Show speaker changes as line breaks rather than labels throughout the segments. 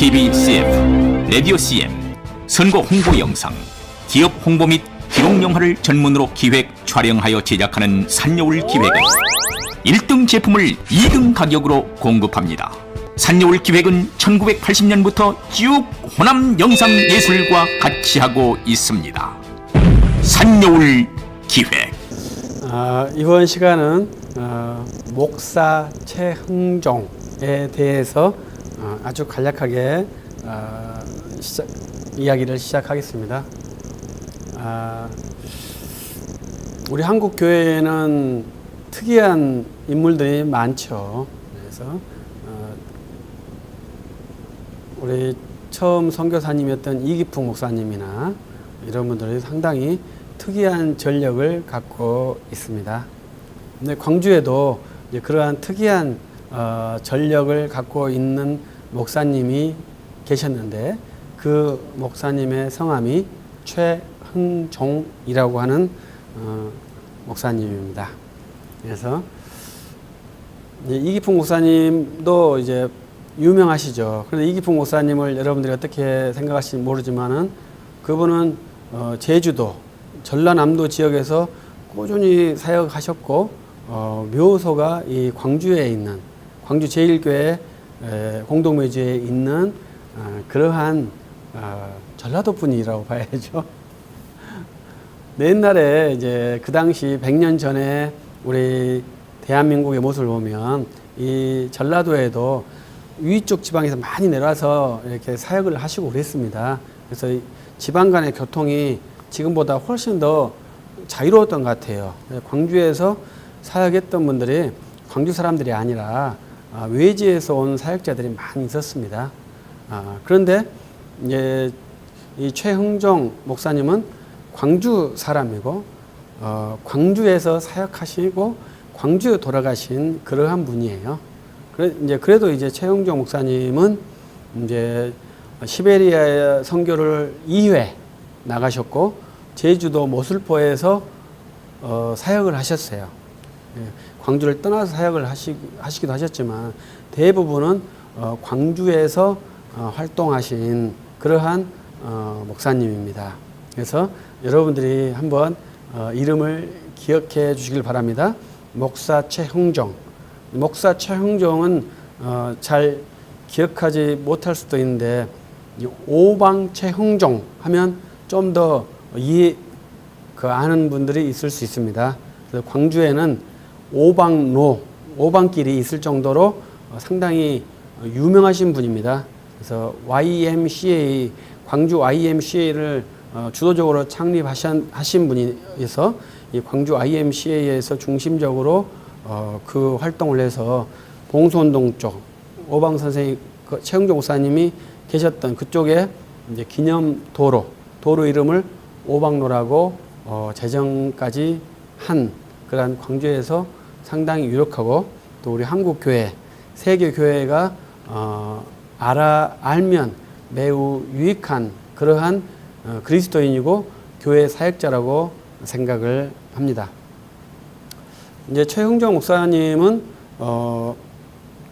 TV CF, 라디오 CM, 선거 홍보 영상, 기업 홍보 및 기록 영화를 전문으로 기획, 촬영하여 제작하는 산여울 기획은 1등 제품을 2등 가격으로 공급합니다. 산여울 기획은 1980년부터 쭉 호남 영상예술과 같이 하고 있습니다. 산여울 기획.
이번 시간은 목사 최흥종에 대해서 아주 간략하게 이야기를 시작하겠습니다. 우리 한국 교회에는 특이한 인물들이 많죠. 그래서 우리 처음 선교사님이었던 이기풍 목사님이나 이런 분들이 상당히 특이한 전력을 갖고 있습니다. 근데 광주에도 이제 그러한 특이한 전력을 갖고 있는 목사님이 계셨는데 그 목사님의 성함이 최흥종이라고 하는 목사님입니다. 그래서 이제 이기풍 목사님도 이제 유명하시죠. 그런데 이기풍 목사님을 여러분들이 어떻게 생각하실지 모르지만은 그분은 제주도, 전라남도 지역에서 꾸준히 사역하셨고 묘소가 이 광주에 있는 광주 제1교회 공동묘지에 있는 그러한 전라도 분이라고 봐야죠. 옛날에 이제 그 당시 100년 전에 우리 대한민국의 모습을 보면 이 전라도에도 위쪽 지방에서 많이 내려와서 이렇게 사역을 하시고 그랬습니다. 그래서 지방 간의 교통이 지금보다 훨씬 더 자유로웠던 것 같아요. 광주에서 사역했던 분들이 광주 사람들이 아니라 외지에서 온 사역자들이 많이 있었습니다. 그런데 이제 이 최흥종 목사님은 광주 사람이고 광주에서 사역하시고 광주에 돌아가신 그러한 분이에요. 그래도 이제 최흥종 목사님은 이제 시베리아 선교를 2회 나가셨고 제주도 모슬포에서 사역을 하셨어요. 광주를 떠나서 사역을 하시기도 하셨지만 대부분은 광주에서 활동하신 그러한 목사님입니다. 그래서 여러분들이 한번 이름을 기억해 주시길 바랍니다. 목사 최흥종. 목사 최흥종은 잘 기억하지 못할 수도 있는데 오방 최흥종 하면 좀 더 아는 분들이 있을 수 있습니다. 그래서 광주에는 오방길이 있을 정도로 상당히 유명하신 분입니다. 그래서 YMCA, 광주 YMCA를 주도적으로 창립하신 분이어서 이 광주 YMCA에서 중심적으로 그 활동을 해서 봉소운동 쪽, 오방 선생님, 최흥종 목사님이 계셨던 그쪽에 이제 기념 도로 이름을 오방로라고 제정까지 한 그러한 광주에서 상당히 유력하고 또 우리 한국 교회, 세계 교회가 알면 매우 유익한 그러한 그리스도인이고 교회 사역자라고 생각을 합니다. 이제 최흥종 목사님은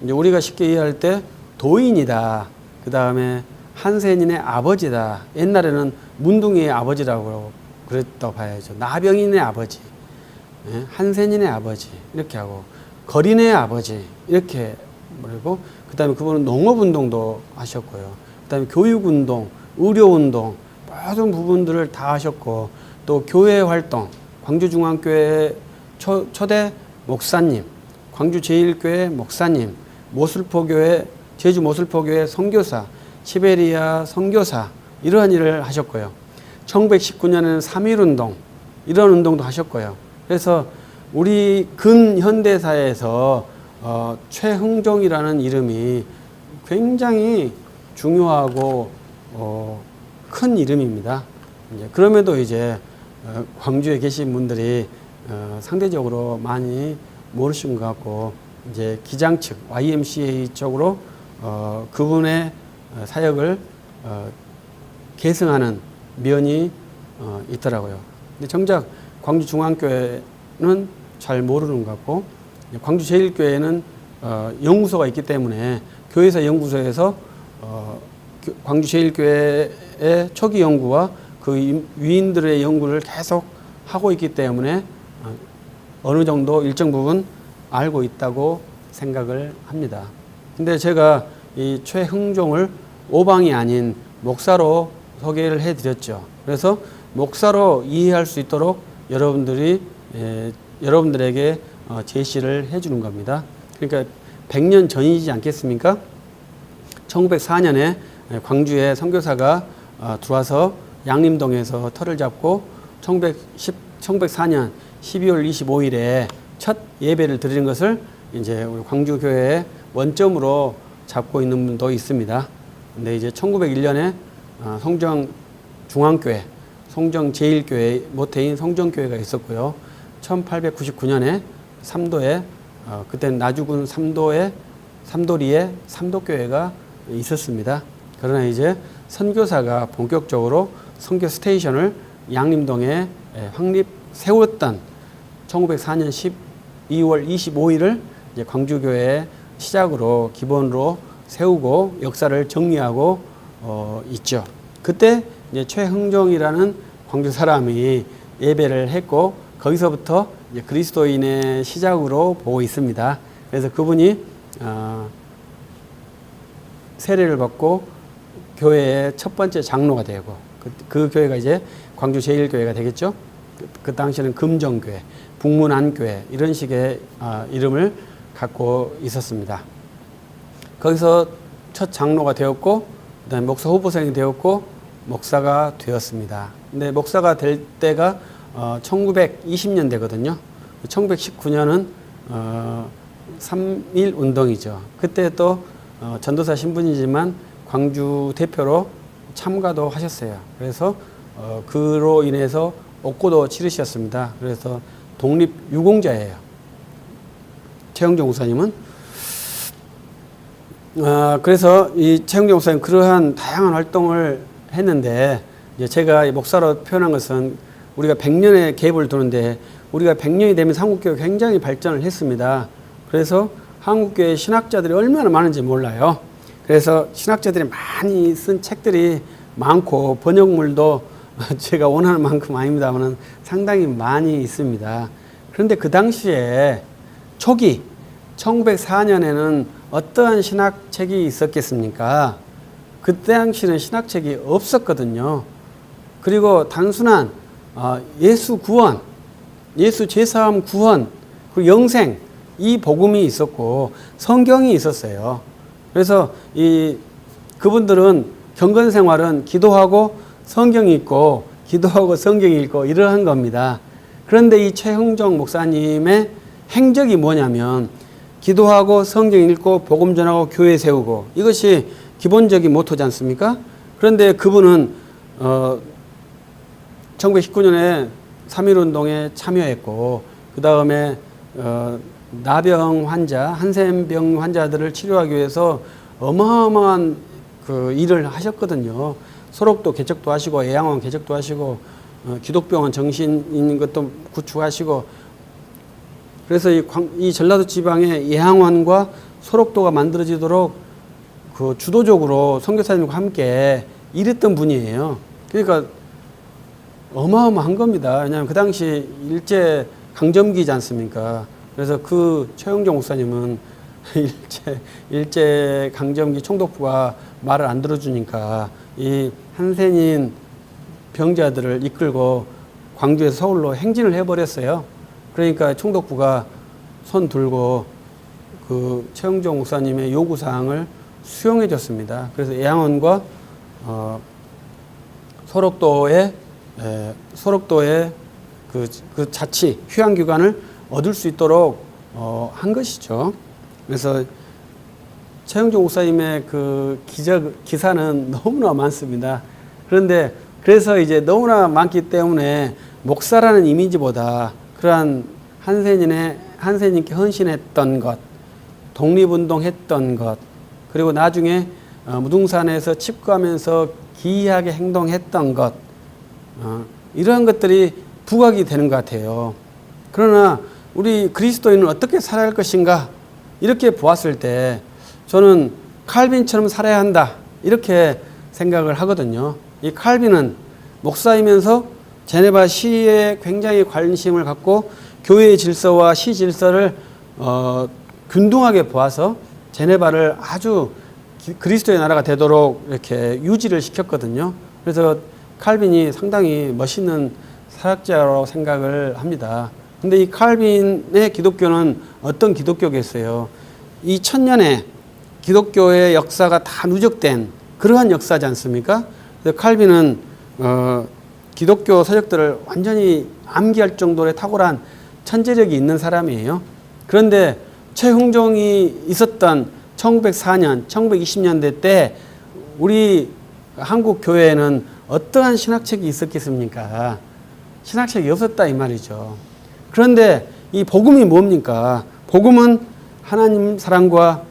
이제 우리가 쉽게 이해할 때 도인이다. 그 다음에 한센인의 아버지다. 옛날에는 문둥이의 아버지라고 그랬다고 봐야죠. 나병인의 아버지, 한센인의 아버지 이렇게 하고 거린의 아버지 이렇게 그리고 그 다음에 그분은 농업운동도 하셨고요. 그 다음에 교육운동, 의료운동 모든 부분들을 다 하셨고 또 교회 활동, 광주중앙교회 초대 목사님, 광주 제1교회 목사님, 모슬포교회, 제주 모슬포교회 선교사, 시베리아 선교사 이러한 일을 하셨고요. 1919년에는 3.1운동 이런 운동도 하셨고요. 그래서 우리 근현대사에서 최흥종이라는 이름이 굉장히 중요하고 큰 이름입니다. 그럼에도 이제 광주에 계신 분들이 상대적으로 많이 모르신 것 같고 이제 기장 측 YMCA 쪽으로 그분의 사역을 계승하는 면이 있더라고요. 근데 정작 광주 중앙교회는 잘 모르는 것 같고 광주 제1교회는 연구소가 있기 때문에 교회사 연구소에서 광주 제1교회의 초기 연구와 그 위인들의 연구를 계속 하고 있기 때문에 어느 정도 일정 부분 알고 있다고 생각을 합니다. 근데 제가 이 최흥종을 오방이 아닌 목사로 소개를 해드렸죠. 그래서 목사로 이해할 수 있도록 여러분들에게 제시를 해주는 겁니다. 그러니까 100년 전이지 않겠습니까? 1904년에 광주에 선교사가 들어와서 양림동에서 터를 잡고 1904년 12월 25일에 첫 예배를 드리는 것을 이제 우리 광주교회의 원점으로 잡고 있는 분도 있습니다. 근데 이제 1901년에 송정중앙교회, 송정제일교회 모태인 송정교회가 있었고요. 1899년에 삼도에 그때는 나주군 삼도리에 삼도교회가 있었습니다. 그러나 이제 선교사가 본격적으로 선교 스테이션을 양림동에 세웠던 1904년 12월 25일을 이제 광주교회의 시작으로 기본으로 세우고 역사를 정리하고 있죠. 그때 이제 최흥종이라는 광주 사람이 예배를 했고 거기서부터 이제 그리스도인의 시작으로 보고 있습니다. 그래서 그분이 세례를 받고 교회의 첫 번째 장로가 되고 그 교회가 이제 광주 제1교회가 되겠죠. 그 당시에는 금정교회, 북문안교회 이런 식의 이름을 갖고 있었습니다. 거기서 첫 장로가 되었고 그다음에 목사 후보생이 되었고 목사가 되었습니다. 근데 목사가 될 때가 1920년대거든요. 1919년은 3.1 운동이죠. 그때 또 전도사 신분이지만 광주 대표로 참가도 하셨어요. 그래서 그로 인해서 옥고도 치르셨습니다. 그래서 독립 유공자예요. 최흥종 목사님은. 그래서 이 최흥종 목사님 그러한 다양한 활동을 했는데 이제 제가 목사로 표현한 것은 우리가 100년의 갭을 두는데 우리가 100년이 되면 한국교회가 굉장히 발전을 했습니다. 그래서 한국교회 신학자들이 얼마나 많은지 몰라요. 그래서 신학자들이 많이 쓴 책들이 많고 번역물도 제가 원하는 만큼 아닙니다만 상당히 많이 있습니다. 그런데 그 당시에 초기 1904년에는 어떠한 신학책이 있었겠습니까? 그때 당시에는 신학책이 없었거든요. 그리고 단순한 예수 구원, 예수 제사함 구원, 그리고 영생 이 복음이 있었고 성경이 있었어요. 그래서 그분들은 경건 생활은 기도하고 성경이 있고 기도하고 성경이 있고 이러한 겁니다. 그런데 이 최흥종 목사님의 행적이 뭐냐면 기도하고 성경 읽고 복음 전하고 교회 세우고 이것이 기본적인 모토지 않습니까? 그런데 그분은 1919년에 3.1운동에 참여했고 그 다음에 나병 환자, 한센병 환자들을 치료하기 위해서 어마어마한 그 일을 하셨거든요. 소록도 개척도 하시고 예양원 개척도 하시고 기독병원 정신인 것도 구축하시고 그래서 이 전라도 지방에 예양원과 소록도가 만들어지도록 그 주도적으로 선교사님과 함께 일했던 분이에요. 그러니까 어마어마한 겁니다. 왜냐하면 그 당시 일제 강점기지 않습니까? 그래서 그 최흥종 목사님은 일제 강점기 총독부가 말을 안 들어주니까 이 한센인 병자들을 이끌고 광주에서 서울로 행진을 해버렸어요. 그러니까 총독부가 손 들고 그 최흥종 목사님의 요구사항을 수용해 줬습니다. 그래서 예양원과 소록도의 그 자치 휴양기관을 얻을 수 있도록 한 것이죠. 그래서 최흥종 목사님의 그 기사는 너무나 많습니다. 그런데 그래서 이제 너무나 많기 때문에 목사라는 이미지보다 그러한 한센님께 헌신했던 것, 독립운동했던 것, 그리고 나중에 무등산에서 칩거하면서 기이하게 행동했던 것, 이러한 것들이 부각이 되는 것 같아요. 그러나 우리 그리스도인은 어떻게 살아야 할 것인가 이렇게 보았을 때 저는 칼빈처럼 살아야 한다 이렇게 생각을 하거든요. 이 칼빈은 목사이면서 제네바 시에 굉장히 관심을 갖고 교회의 질서와 시 질서를 균등하게 보아서 제네바를 아주 그리스도의 나라가 되도록 이렇게 유지를 시켰거든요. 그래서 칼빈이 상당히 멋있는 사역자라고 생각을 합니다. 근데 이 칼빈의 기독교는 어떤 기독교겠어요? 2000년에 기독교의 역사가 다 누적된 그러한 역사지 않습니까? 그래서 칼빈은 기독교 서적들을 완전히 암기할 정도의 탁월한 천재력이 있는 사람이에요. 그런데 최흥종이 있었던 1904년, 1920년대 때 우리 한국 교회에는 어떠한 신학책이 있었겠습니까? 신학책이 없었다 이 말이죠. 그런데 이 복음이 뭡니까? 복음은 하나님 사랑과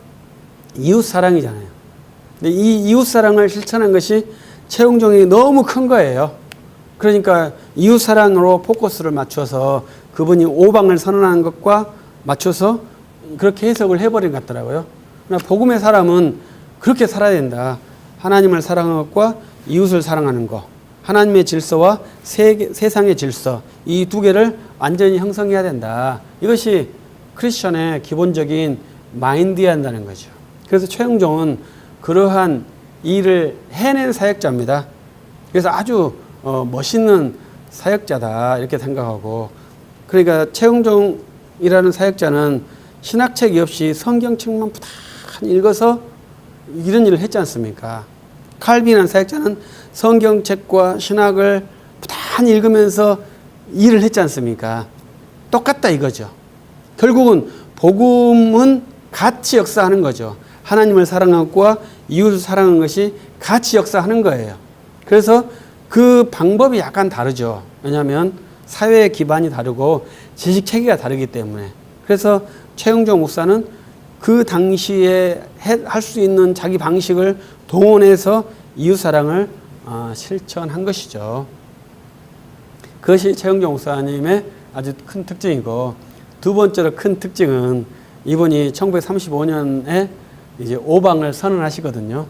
이웃 사랑이잖아요. 근데 이 이웃 사랑을 실천한 것이 최흥종이 너무 큰 거예요. 그러니까 이웃 사랑으로 포커스를 맞춰서 그분이 오방을 선언하는 것과 맞춰서 그렇게 해석을 해버린 것 같더라고요. 그러나 복음의 사람은 그렇게 살아야 된다. 하나님을 사랑하는 것과 이웃을 사랑하는 것, 하나님의 질서와 세상의 질서, 이 두 개를 완전히 형성해야 된다. 이것이 크리스천의 기본적인 마인드여야 한다는 거죠. 그래서 최흥종은 그러한 일을 해낸 사역자입니다. 그래서 아주 멋있는 사역자다 이렇게 생각하고, 그러니까 최흥종이라는 사역자는 신학책이 없이 성경책만 부단히 읽어서 이런 일을 했지 않습니까? 칼빈이라는 사역자는 성경책과 신학을 부단히 읽으면서 일을 했지 않습니까? 똑같다 이거죠. 결국은 복음은 같이 역사하는 거죠. 하나님을 사랑하는 것과 이웃을 사랑하는 것이 같이 역사하는 거예요. 그래서 그 방법이 약간 다르죠. 왜냐하면 사회의 기반이 다르고 지식 체계가 다르기 때문에. 그래서 최흥종 목사는 그 당시에 할 수 있는 자기 방식을 동원해서 이웃사랑을 실천한 것이죠. 그것이 최흥종 목사님의 아주 큰 특징이고, 두 번째로 큰 특징은 이분이 1935년에 이제 오방을 선언하시거든요.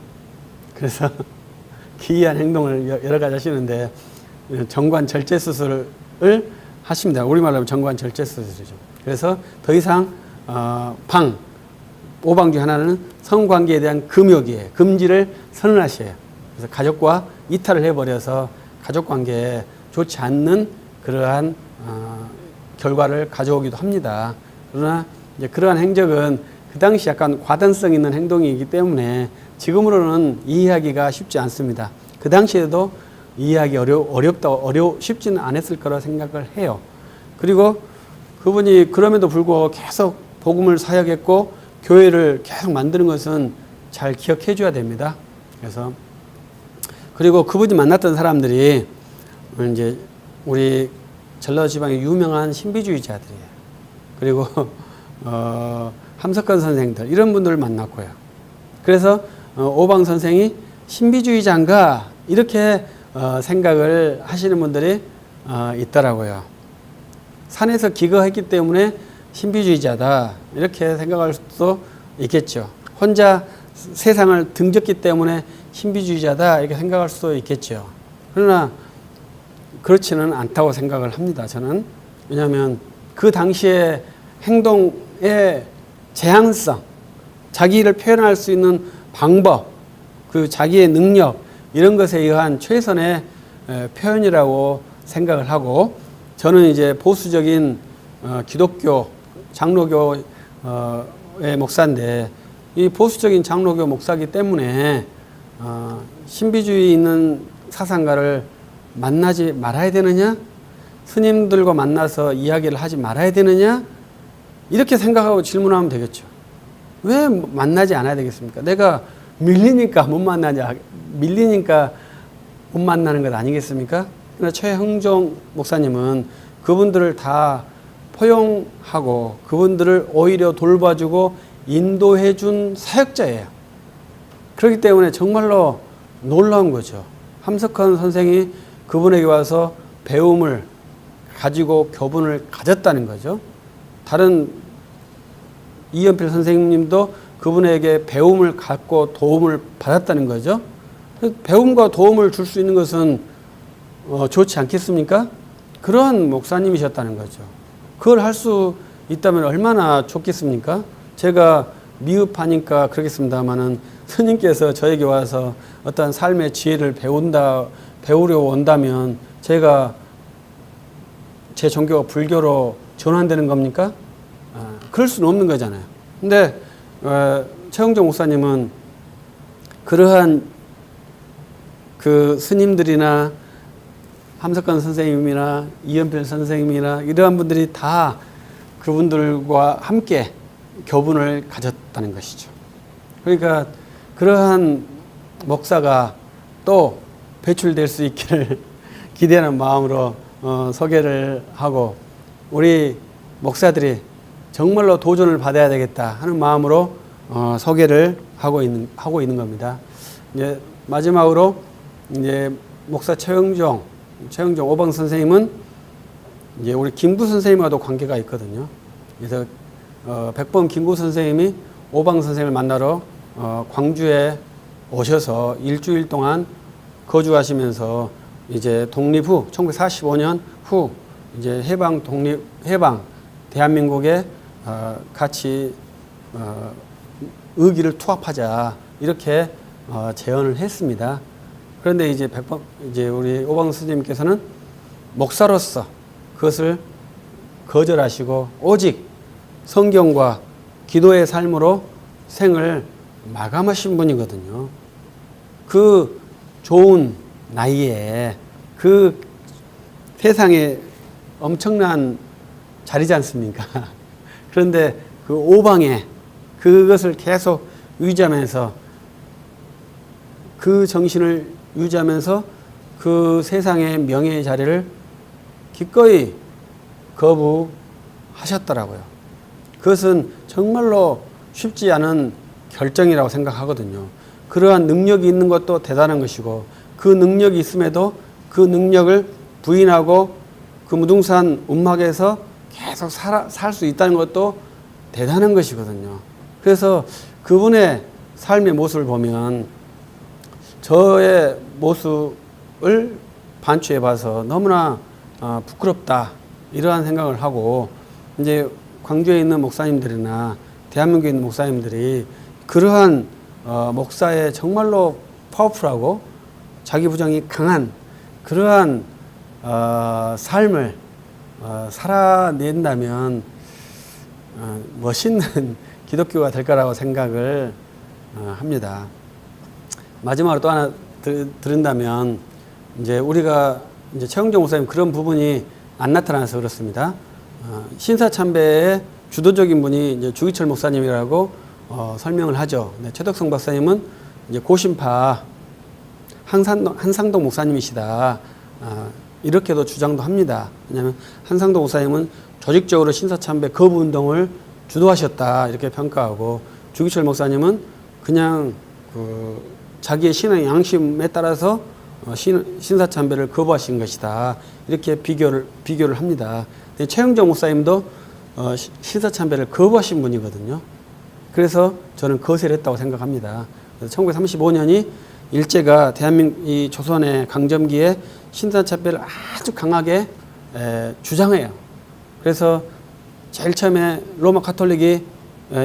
그래서 기이한 행동을 여러 가지 하시는데 정관 절제 수술을 하십니다. 우리말로 하면 정관 절제 수술이죠. 그래서 더 이상 오방 중 하나는 성관계에 대한 금욕이에요. 금지를 선언하셔요. 그래서 가족과 이탈을 해버려서 가족관계에 좋지 않는 그러한 결과를 가져오기도 합니다. 그러나 이제 그러한 행적은 그 당시 약간 과단성 있는 행동이기 때문에 지금으로는 이해하기가 쉽지 않습니다. 그 당시에도 이해하기 쉽지는 않았을 거라 생각을 해요. 그리고 그분이 그럼에도 불구하고 계속 복음을 사역했고 교회를 계속 만드는 것은 잘 기억해 줘야 됩니다. 그래서 그리고 그분이 만났던 사람들이 이제 우리 전라도 지방의 유명한 신비주의자들이에요. 그리고 함석헌 선생들 이런 분들을 만났고요. 그래서 오방 선생이 신비주의자인가 이렇게 생각을 하시는 분들이 있더라고요. 산에서 기거했기 때문에 신비주의자다 이렇게 생각할 수도 있겠죠. 혼자 세상을 등졌기 때문에 신비주의자다 이렇게 생각할 수도 있겠죠. 그러나 그렇지는 않다고 생각을 합니다. 저는. 왜냐하면 그 당시의 행동의 제한성, 자기를 표현할 수 있는 방법, 그 자기의 능력 이런 것에 의한 최선의 표현이라고 생각을 하고, 저는 이제 보수적인 기독교 장로교의 목사인데 이 보수적인 장로교 목사이기 때문에 신비주의 있는 사상가를 만나지 말아야 되느냐, 스님들과 만나서 이야기를 하지 말아야 되느냐 이렇게 생각하고 질문하면 되겠죠. 왜 만나지 않아야 되겠습니까? 내가 밀리니까 못 만나는 것 아니겠습니까? 그러나 최흥종 목사님은 그분들을 다 포용하고 그분들을 오히려 돌봐주고 인도해 준 사역자예요. 그렇기 때문에 정말로 놀라운 거죠. 함석헌 선생이 그분에게 와서 배움을 가지고 교분을 가졌다는 거죠. 다른 이연필 선생님도 그분에게 배움을 갖고 도움을 받았다는 거죠. 배움과 도움을 줄 수 있는 것은 좋지 않겠습니까? 그런 목사님이셨다는 거죠. 그걸 할 수 있다면 얼마나 좋겠습니까? 제가 미흡하니까 그러겠습니다만은 스님께서 저에게 와서 어떤 삶의 지혜를 배우려 온다면 제가 제 종교가 불교로 전환되는 겁니까? 그럴 수는 없는 거잖아요. 근데 최영종 목사님은 그러한 그 스님들이나 함석관 선생님이나 이연필 선생님이나 이러한 분들이 다 그분들과 함께 교분을 가졌다는 것이죠. 그러니까 그러한 목사가 또 배출될 수 있기를 기대하는 마음으로 소개를 하고 우리 목사들이 정말로 도전을 받아야 되겠다 하는 마음으로 소개를 하고 있는 겁니다. 이제 마지막으로 이제 목사 최영종 오방 선생님은 이제 우리 김구 선생님과도 관계가 있거든요. 그래서 백범 김구 선생님이 오방 선생님을 만나러 광주에 오셔서 일주일 동안 거주하시면서 이제 독립 후 1945년 후 이제 해방 대한민국에 같이 의기를 투합하자 이렇게 제언을 했습니다. 그런데 이제 우리 오방 스님께서는 목사로서 그것을 거절하시고 오직 성경과 기도의 삶으로 생을 마감하신 분이거든요. 그 좋은 나이에 그 세상에 엄청난 자리지 않습니까? 그런데 그 오방에 그것을 계속 유지하면서 그 정신을 유지하면서 그 세상의 명예의 자리를 기꺼이 거부하셨더라고요. 그것은 정말로 쉽지 않은 결정이라고 생각하거든요. 그러한 능력이 있는 것도 대단한 것이고 그 능력이 있음에도 그 능력을 부인하고 그 무등산 움막에서 계속 살 수 있다는 것도 대단한 것이거든요. 그래서 그분의 삶의 모습을 보면 저의 모습을 반추해 봐서 너무나 부끄럽다 이러한 생각을 하고 이제 광주에 있는 목사님들이나 대한민국에 있는 목사님들이 그러한 목사의 정말로 파워풀하고 자기 부정이 강한 그러한 삶을 살아낸다면 멋있는 기독교가 될 거라고 생각을 합니다. 마지막으로 또 하나 들은다면 이제 우리가 이제 최영종 목사님 그런 부분이 안 나타나서 그렇습니다. 신사참배의 주도적인 분이 이제 주기철 목사님이라고 설명을 하죠. 최덕성 박사님은 이제 고신파 한상동 목사님이시다. 이렇게도 주장도 합니다. 왜냐하면 한상동 목사님은 조직적으로 신사참배 거부 운동을 주도하셨다 이렇게 평가하고 주기철 목사님은 그냥 자기의 신앙의 양심에 따라서 신사참배를 거부하신 것이다 이렇게 비교를 합니다. 최영종 목사님도 신사참배를 거부하신 분이거든요. 그래서 저는 거절했다고 생각합니다. 1935년이 일제가 대한민국 이 조선의 강점기에 신사참배를 아주 강하게 주장해요. 그래서 제일 처음에 로마 카톨릭이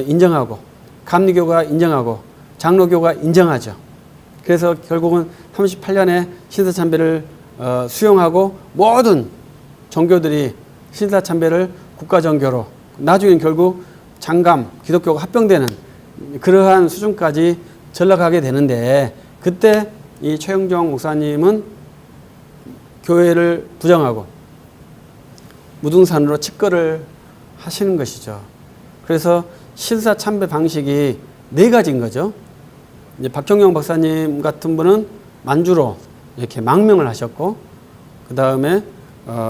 인정하고 감리교가 인정하고 장로교가 인정하죠. 그래서 결국은 38년에 신사참배를 수용하고 모든 종교들이 신사참배를 국가정교로 나중엔 결국 장감 기독교가 합병되는 그러한 수준까지 전락하게 되는데 그때 이 최영종 목사님은 교회를 부정하고 무등산으로 직거를 하시는 것이죠. 그래서 신사참배 방식이 네 가지인 거죠. 이제 박정영 박사님 같은 분은 만주로 이렇게 망명을 하셨고, 그 다음에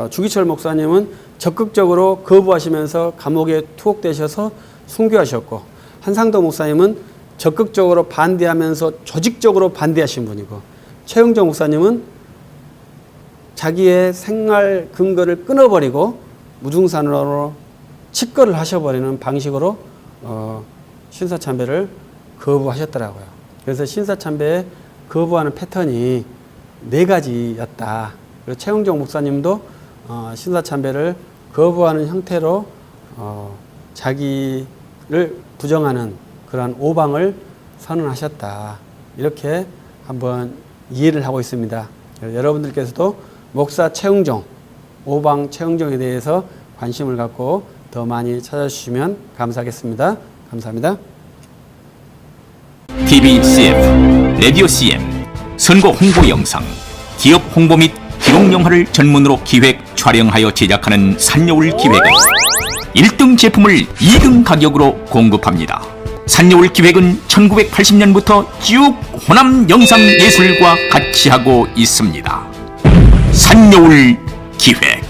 주기철 목사님은 적극적으로 거부하시면서 감옥에 투옥되셔서 순교하셨고, 한상도 목사님은 적극적으로 반대하면서 조직적으로 반대하신 분이고, 최영종 목사님은 자기의 생활 근거를 끊어버리고 무등산으로 직거를 하셔버리는 방식으로 신사참배를 거부하셨더라고요. 그래서 신사참배의 거부하는 패턴이 4가지였다. 그리고 최영종 목사님도 신사참배를 거부하는 형태로 자기를 부정하는 그러한 오방을 선언하셨다. 이렇게 한번 이해를 하고 있습니다. 여러분들께서도 목사 최영종, 오방 최영종에 대해서 관심을 갖고 더 많이 찾아주시면 감사하겠습니다. 감사합니다.
TV CF, 라디오 CM, 선거 홍보 영상, 기업 홍보 및 기록 영화를 전문으로 기획, 촬영하여 제작하는 산여울 기획은 1등 제품을 2등 가격으로 공급합니다. 산여울 기획은 1980년부터 쭉 호남 영상 예술과 같이 하고 있습니다. 산여울 기획.